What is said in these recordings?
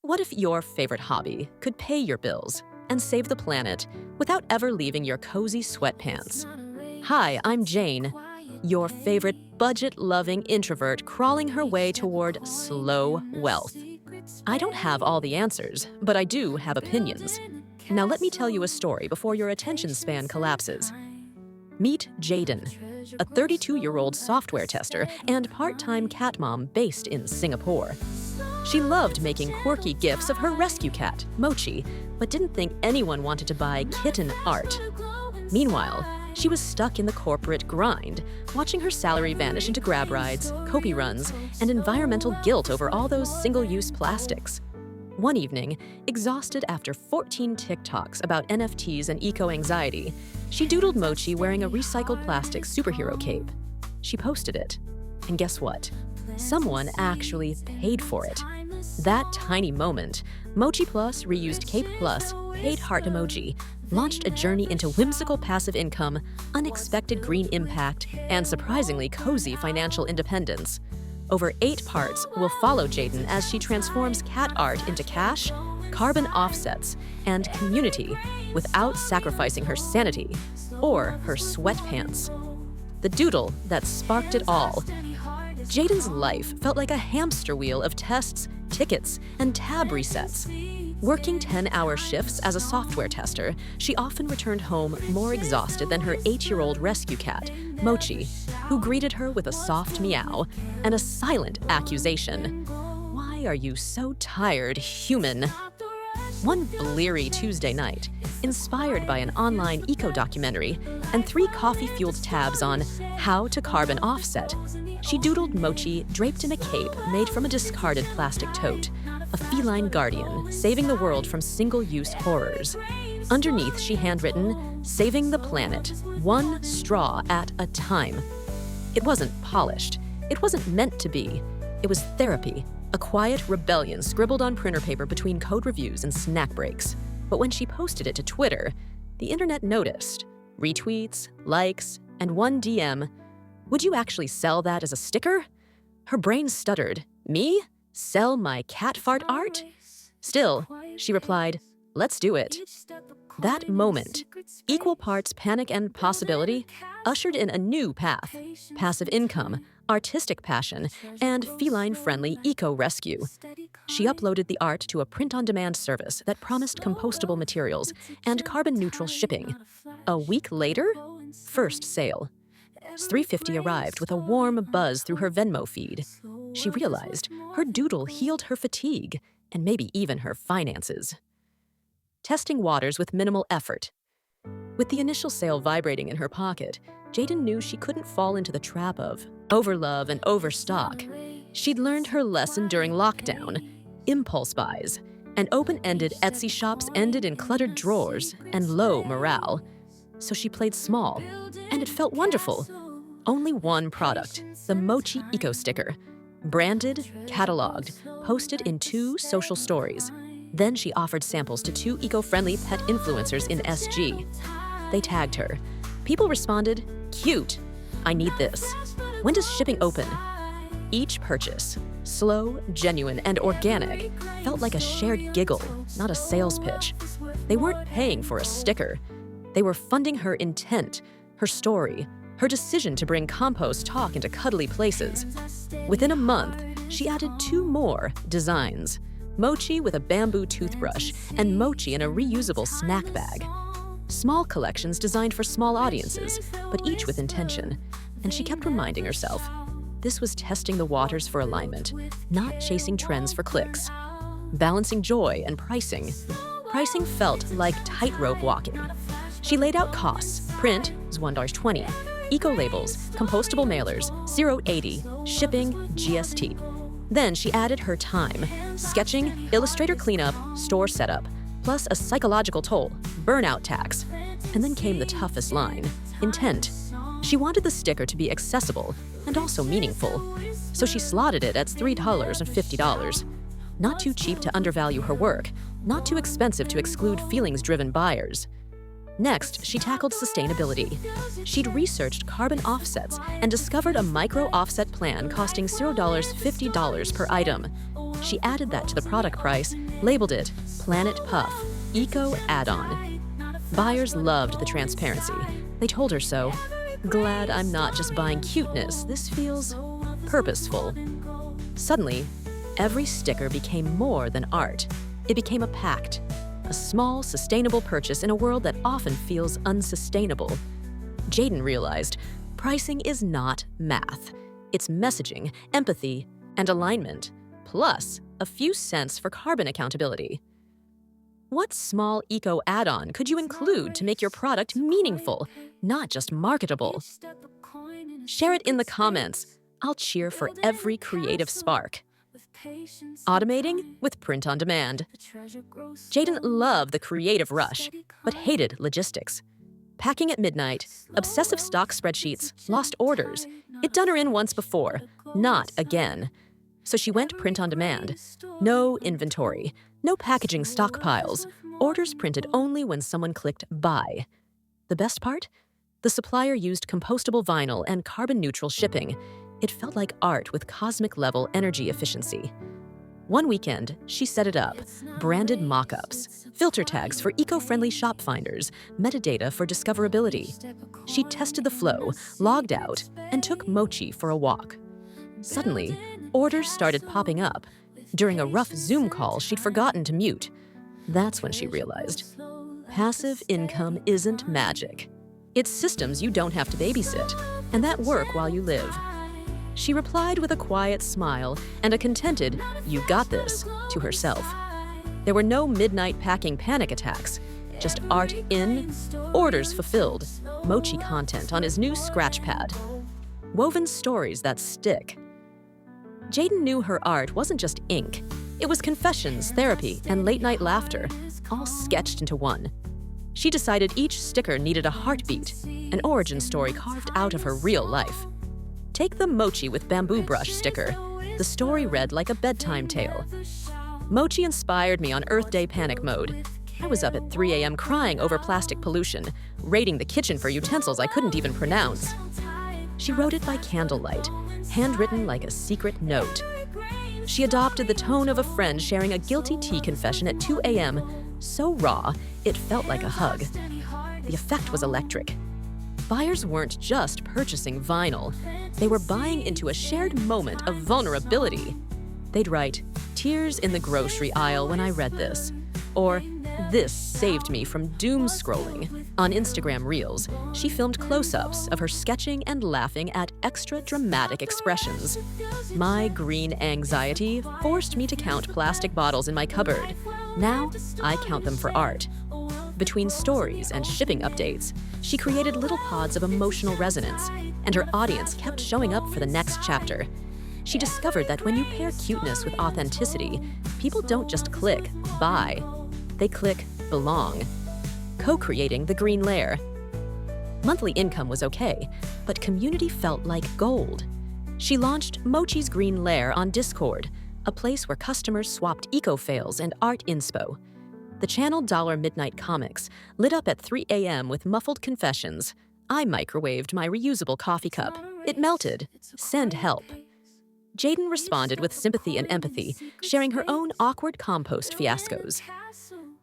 What if your favorite hobby could pay your bills and save the planet without ever leaving your cozy sweatpants? Hi, I'm Jane, your favorite budget-loving introvert crawling her way toward slow wealth. I don't have all the answers, but I do have opinions. Now let me tell you a story before your attention span collapses. Meet Jaden, a 32-year-old software tester and part-time cat mom based in Singapore. She loved making quirky gifs of her rescue cat, Mochi, but didn't think anyone wanted to buy kitten art. Meanwhile, she was stuck in the corporate grind, watching her salary vanish into grab rides, copy runs, and environmental guilt over all those single-use plastics. One evening, exhausted after 14 TikToks about NFTs and eco-anxiety, she doodled Mochi wearing a recycled plastic superhero cape. She posted it. And guess what? Someone actually paid for it. That tiny moment, Mochi Plus reused Cape Plus, paid heart emoji, launched a journey into whimsical passive income, unexpected green impact, and surprisingly cozy financial independence. Over 8 parts will follow Jaden as she transforms cat art into cash, carbon offsets, and community without sacrificing her sanity or her sweatpants. The doodle that sparked it all. Jaden's life felt like a hamster wheel of tests, tickets, and tab resets. Working 10-hour shifts as a software tester, she often returned home more exhausted than her 8-year-old rescue cat, Mochi, who greeted her with a soft meow and a silent accusation. "Why are you so tired, human?" One bleary Tuesday night, inspired by an online eco-documentary and 3 coffee-fueled tabs on how to carbon offset, she doodled Mochi draped in a cape made from a discarded plastic tote, a feline guardian saving the world from single-use horrors. Underneath, she handwritten, "Saving the planet, one straw at a time." It wasn't polished. It wasn't meant to be. It was therapy, a quiet rebellion scribbled on printer paper between code reviews and snack breaks. But when she posted it to Twitter, the internet noticed. Retweets, likes, and one DM. "Would you actually sell that as a sticker?" Her brain stuttered. "Me? Sell my cat fart art?" Still, she replied, "Let's do it." That moment, equal parts panic and possibility, ushered in a new path: passive income, artistic passion, and feline-friendly eco-rescue. She uploaded the art to a print-on-demand service that promised compostable materials and carbon-neutral shipping. A week later, first sale. $3.50 arrived with a warm buzz through her Venmo feed. She realized her doodle healed her fatigue and maybe even her finances. Testing waters with minimal effort. With the initial sale vibrating in her pocket, Jaden knew she couldn't fall into the trap of overlove and overstock. She'd learned her lesson during lockdown: impulse buys, and open-ended Etsy shops ended in cluttered drawers and low morale. So she played small, and it felt wonderful. Only one product, the Mochi Eco Sticker. Branded, cataloged, posted in 2 social stories. Then she offered samples to 2 eco-friendly pet influencers in SG. They tagged her. People responded, "Cute. I need this. When does shipping open?" Each purchase, slow, genuine, and organic, felt like a shared giggle, not a sales pitch. They weren't paying for a sticker. They were funding her intent, her story, her decision to bring compost talk into cuddly places. Within a month, she added 2 more designs: Mochi with a bamboo toothbrush and Mochi in a reusable snack bag. Small collections designed for small audiences, but each with intention. And she kept reminding herself, this was testing the waters for alignment, not chasing trends for clicks. Balancing joy and pricing. Pricing felt like tightrope walking. She laid out costs. Print was $1.20. Eco-labels, compostable mailers, 0.80, shipping, GST. Then she added her time: sketching, Illustrator cleanup, store setup, plus a psychological toll, burnout tax. And then came the toughest line: intent. She wanted the sticker to be accessible and also meaningful. So she slotted it at $3.50. Not too cheap to undervalue her work, not too expensive to exclude feelings-driven buyers. Next, she tackled sustainability. She'd researched carbon offsets and discovered a micro-offset plan costing $0.50 per item. She added that to the product price labeled it Planet Puff Eco-add-on. Buyers loved the transparency. They told her so. Glad I'm not just buying cuteness. This feels purposeful. Suddenly, every sticker became more than art. It became a pact, a small, sustainable purchase in a world that often feels unsustainable. Jaden realized pricing is not math. It's messaging, empathy, and alignment, plus a few cents for carbon accountability. What small eco-add-on could you include to make your product meaningful, not just marketable? Share it in the comments. I'll cheer for every creative spark. Automating with print on demand. Jaden loved the creative rush, but hated logistics. Packing at midnight, obsessive stock spreadsheets, lost orders. It'd done her in once before, not again. So she went print on demand. No inventory, no packaging stockpiles, orders printed only when someone clicked buy. The best part? The supplier used compostable vinyl and carbon-neutral shipping. It felt like art with cosmic-level energy efficiency. One weekend, she set it up, branded mock-ups, filter tags for eco-friendly shop finders, metadata for discoverability. She tested the flow, logged out, and took Mochi for a walk. Suddenly, orders started popping up. During a rough Zoom call she'd forgotten to mute. That's when she realized, passive income isn't magic. It's systems you don't have to babysit, and that work while you live. She replied with a quiet smile and a contented, "You got this," to herself. There were no midnight packing panic attacks, just art in, orders fulfilled, Mochi content on his new scratch pad. Woven stories that stick. Jaden knew her art wasn't just ink. It was confessions, therapy, and late-night laughter, all sketched into one. She decided each sticker needed a heartbeat, an origin story carved out of her real life. Take the Mochi with bamboo brush sticker. The story read like a bedtime tale. Mochi inspired me on Earth Day panic mode. I was up at 3 a.m. crying over plastic pollution, raiding the kitchen for utensils I couldn't even pronounce. She wrote it by candlelight, handwritten like a secret note. She adopted the tone of a friend sharing a guilty tea confession at 2 a.m., so raw, it felt like a hug. The effect was electric. Buyers weren't just purchasing vinyl. They were buying into a shared moment of vulnerability. They'd write, "Tears in the grocery aisle when I read this," or "This saved me from doom scrolling." On Instagram Reels, she filmed close-ups of her sketching and laughing at extra dramatic expressions. My green anxiety forced me to count plastic bottles in my cupboard. Now, I count them for art. Between stories and shipping updates, she created little pods of emotional resonance, and her audience kept showing up for the next chapter. She discovered that when you pair cuteness with authenticity, people don't just click buy. They click belong, co-creating the green layer. Monthly income was okay, but community felt like gold. She launched Mochi's Green Lair on Discord, a place where customers swapped eco-fails and art inspo. The channel $1 Midnight Comics lit up at 3 a.m. with muffled confessions. I microwaved my reusable coffee cup. It melted. Send help. Jaden responded with sympathy and empathy, sharing her own awkward compost fiascos.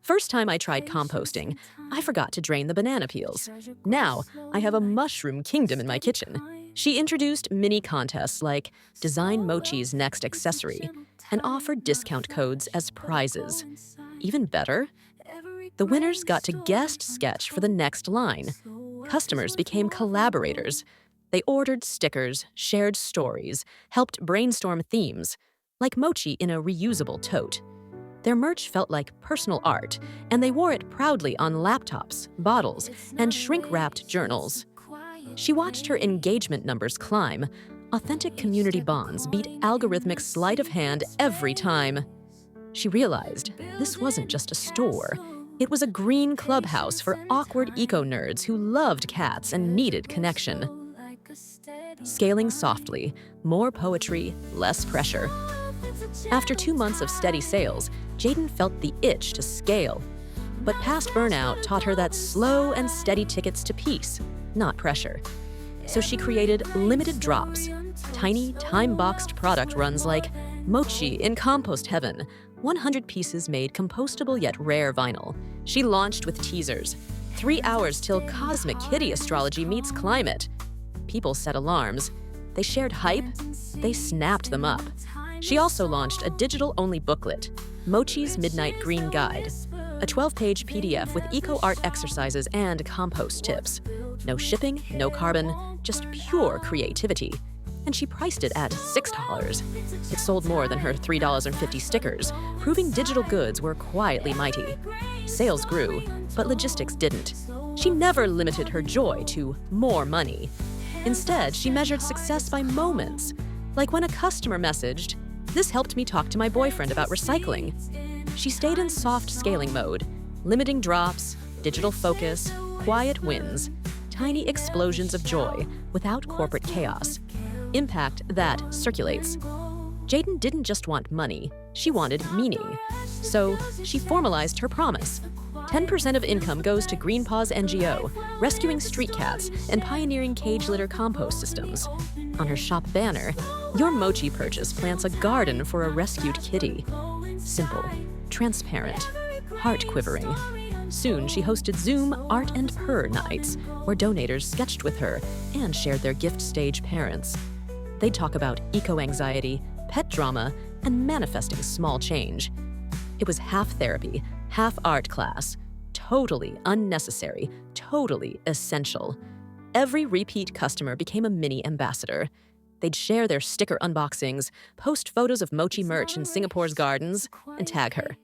First time I tried composting, I forgot to drain the banana peels. Now, I have a mushroom kingdom in my kitchen. She introduced mini contests like Design Mochi's Next Accessory and offered discount codes as prizes. Even better, the winners got to guest sketch for the next line. Customers became collaborators. They ordered stickers, shared stories, helped brainstorm themes, like Mochi in a reusable tote. Their merch felt like personal art, and they wore it proudly on laptops, bottles, and shrink-wrapped journals. She watched her engagement numbers climb. Authentic community bonds beat algorithmic sleight of hand every time. She realized this wasn't just a store. It was a green clubhouse for awkward eco-nerds who loved cats and needed connection. Scaling softly, more poetry, less pressure. After 2 months of steady sales, Jaden felt the itch to scale. But past burnout taught her that slow and steady tickets to peace, not pressure. So she created limited drops, tiny, time-boxed product runs like Mochi in Compost Heaven, 100 pieces made compostable yet rare vinyl. She launched with teasers. 3 hours till cosmic kitty astrology meets climate. People set alarms. They shared hype. They snapped them up. She also launched a digital-only booklet, Mochi's Midnight Green Guide, a 12-page PDF with eco-art exercises and compost tips. No shipping, no carbon, just pure creativity. And she priced it at $6. It sold more than her $3.50 stickers, proving digital goods were quietly mighty. Sales grew, but logistics didn't. She never limited her joy to more money. Instead, she measured success by moments, like when a customer messaged, "This helped me talk to my boyfriend about recycling." She stayed in soft scaling mode, limiting drops, digital focus, quiet wins, tiny explosions of joy without corporate chaos. Impact that circulates. Jaden didn't just want money, she wanted meaning. So she formalized her promise. 10% of income goes to Green Paws NGO, rescuing street cats and pioneering cage litter compost systems. On her shop banner, your Mochi purchase plants a garden for a rescued kitty. Simple, transparent, heart-quivering. Soon, she hosted Zoom Art and Purr nights, where donators sketched with her and shared their gift stage parents. They'd talk about eco-anxiety, pet drama, and manifesting small change. It was half therapy, half art class. Totally unnecessary, totally essential. Every repeat customer became a mini ambassador. They'd share their sticker unboxings, post photos of Mochi merch in Singapore's gardens, and tag her.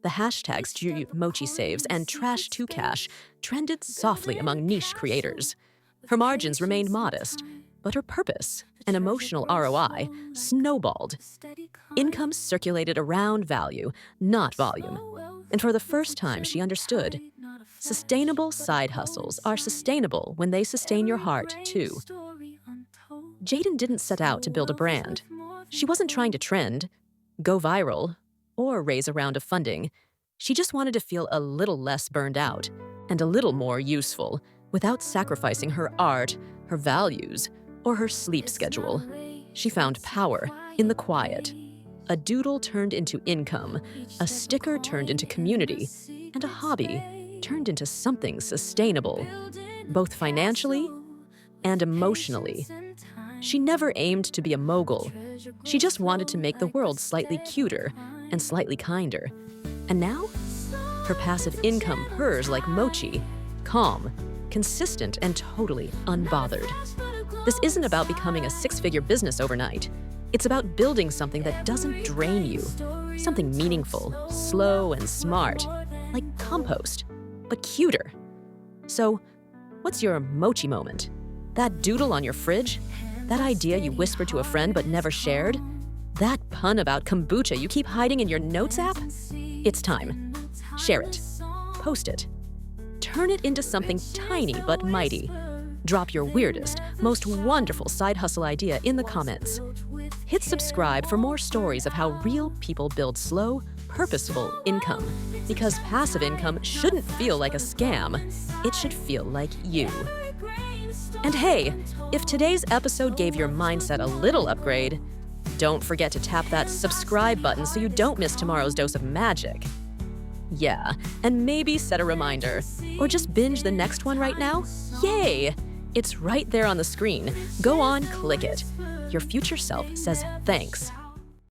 The hashtags Mochi Saves and Trash2Cash trended softly among niche creators. Her margins remained modest, but her purpose, an emotional ROI, snowballed. Income circulated around value, not volume. And for the first time, she understood. Sustainable side hustles are sustainable when they sustain your heart, too. Jaden didn't set out to build a brand. She wasn't trying to trend, go viral, or raise a round of funding. She just wanted to feel a little less burned out and a little more useful without sacrificing her art, her values, or her sleep schedule. She found power in the quiet. A doodle turned into income, a sticker turned into community, and a hobby turned into something sustainable, both financially and emotionally. She never aimed to be a mogul. She just wanted to make the world slightly cuter and slightly kinder. And now, her passive income purrs like Mochi, calm, consistent, and totally unbothered. This isn't about becoming a six-figure business overnight. It's about building something that doesn't drain you, something meaningful, slow, and smart, like compost, but cuter. So, what's your Mochi moment? That doodle on your fridge? That idea you whispered to a friend but never shared? That pun about kombucha you keep hiding in your notes app? It's time. Share it. Post it. Turn it into something tiny but mighty. Drop your weirdest, most wonderful side hustle idea in the comments. Hit subscribe for more stories of how real people build slow, purposeful income. Because passive income shouldn't feel like a scam. It should feel like you. And hey, if today's episode gave your mindset a little upgrade, don't forget to tap that subscribe button so you don't miss tomorrow's dose of magic. Yeah, and maybe set a reminder, or just binge the next one right now. Yay! It's right there on the screen. Go on, click it. Your future self says thanks.